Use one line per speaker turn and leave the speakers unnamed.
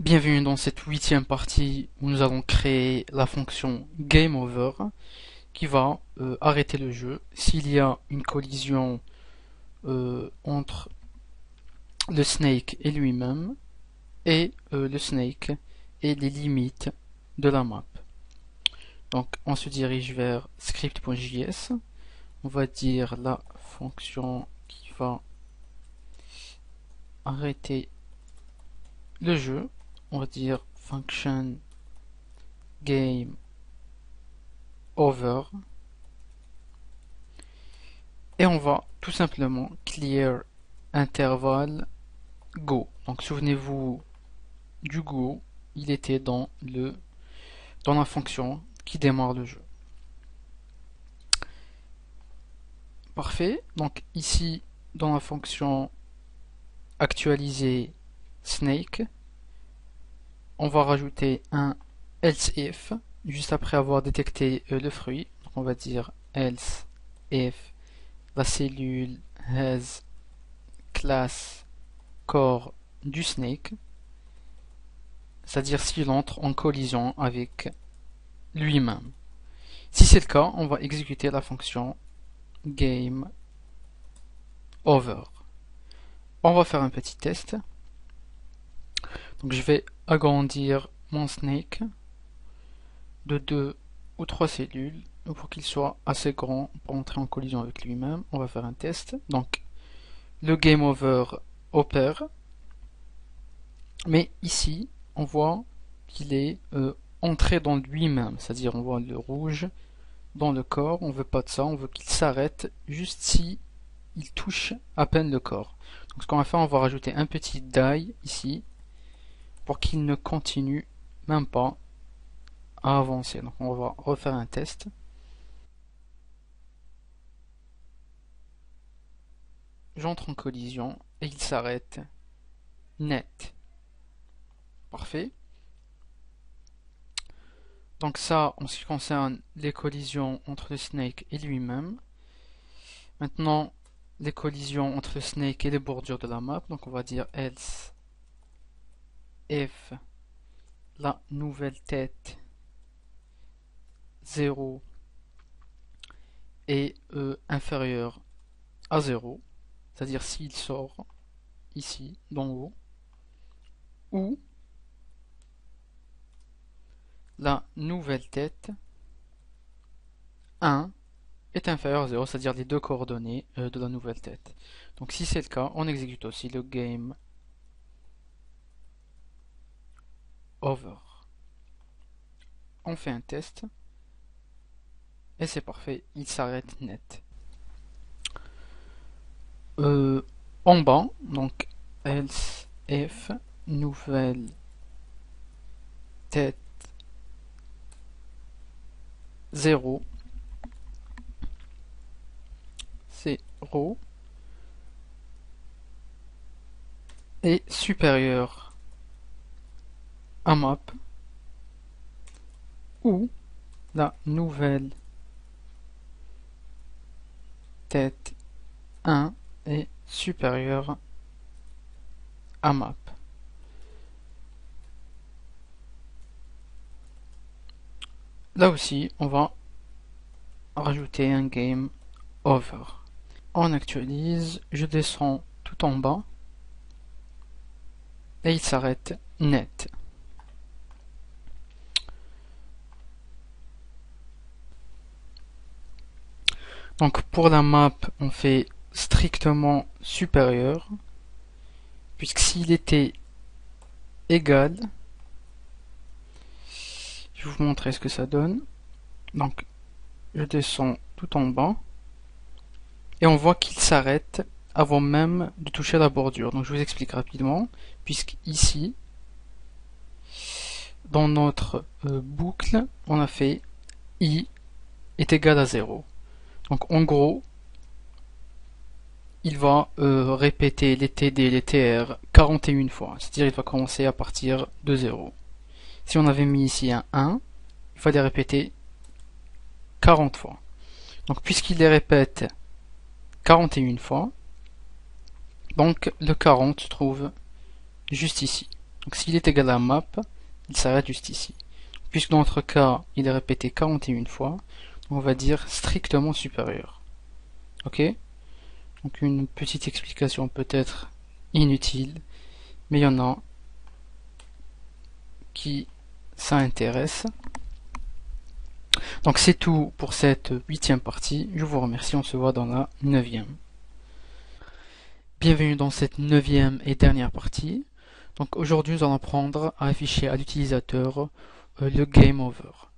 Bienvenue dans cette huitième partie où nous allons créer la fonction GameOver qui va arrêter le jeu s'il y a une collision entre le Snake et lui-même et le Snake et les limites de la map. Donc on se dirige vers script.js, on va dire la fonction qui va arrêter le jeu, on va dire function game over et on va tout simplement clear intervalle go. Donc souvenez-vous du go, il était dans la fonction qui démarre le jeu. Parfait. Donc ici dans la fonction actualiser snake, on va rajouter un else if juste après avoir détecté le fruit. Donc on va dire else if la cellule has class core du snake, c'est-à-dire s'il entre en collision avec lui-même. Si c'est le cas, on va exécuter la fonction game over. On va faire un petit test. Donc je vais agrandir mon snake de 2 ou 3 cellules pour qu'il soit assez grand pour entrer en collision avec lui-même. On va faire un test. Donc le game over opère, mais ici on voit qu'il est entré dans lui-même, c'est-à-dire on voit le rouge dans le corps. On veut pas de ça, on veut qu'il s'arrête juste si il touche à peine le corps. Donc ce qu'on va faire, on va rajouter un petit die ici pour qu'il ne continue même pas à avancer. Donc on va refaire un test. J'entre en collision et il s'arrête net. Parfait. Donc ça, en ce qui concerne les collisions entre le Snake et lui-même. Maintenant, les collisions entre le Snake et les bordures de la map. Donc on va dire else if la nouvelle tête 0 est inférieure à 0, c'est-à-dire s'il sort ici, d'en haut, ou la nouvelle tête 1 est inférieure à 0, c'est-à-dire les deux coordonnées de la nouvelle tête. Donc si c'est le cas, on exécute aussi le game over. On fait un test et c'est parfait, il s'arrête net. En bas, donc else if nouvelle tête 0 est supérieur à map ou la nouvelle tête 1 est supérieure à map. Là aussi, on va rajouter un game over. On actualise, je descends tout en bas et il s'arrête net. Donc pour la map, on fait strictement supérieur, puisque s'il était égal, je vais vous montrer ce que ça donne. Donc je descends tout en bas et on voit qu'il s'arrête avant même de toucher la bordure. Donc je vous explique rapidement, puisque ici, dans notre boucle, on a fait i est égal à 0. Donc en gros, il va répéter les TD, les TR 41 fois, c'est-à-dire il va commencer à partir de 0. Si on avait mis ici un 1, il fallait répéter 40 fois. Donc puisqu'il les répète 41 fois, donc le 40 se trouve juste ici. Donc s'il est égal à map, il s'arrête juste ici. Puisque dans notre cas, il est répété 41 fois, on va dire strictement supérieur. Ok? Donc une petite explication peut-être inutile, mais il y en a qui ça intéresse. Donc c'est tout pour cette 8e partie. Je vous remercie, on se voit dans la 9e. Bienvenue dans cette 9e et dernière partie. Donc aujourd'hui nous allons apprendre à afficher à l'utilisateur le Game Over.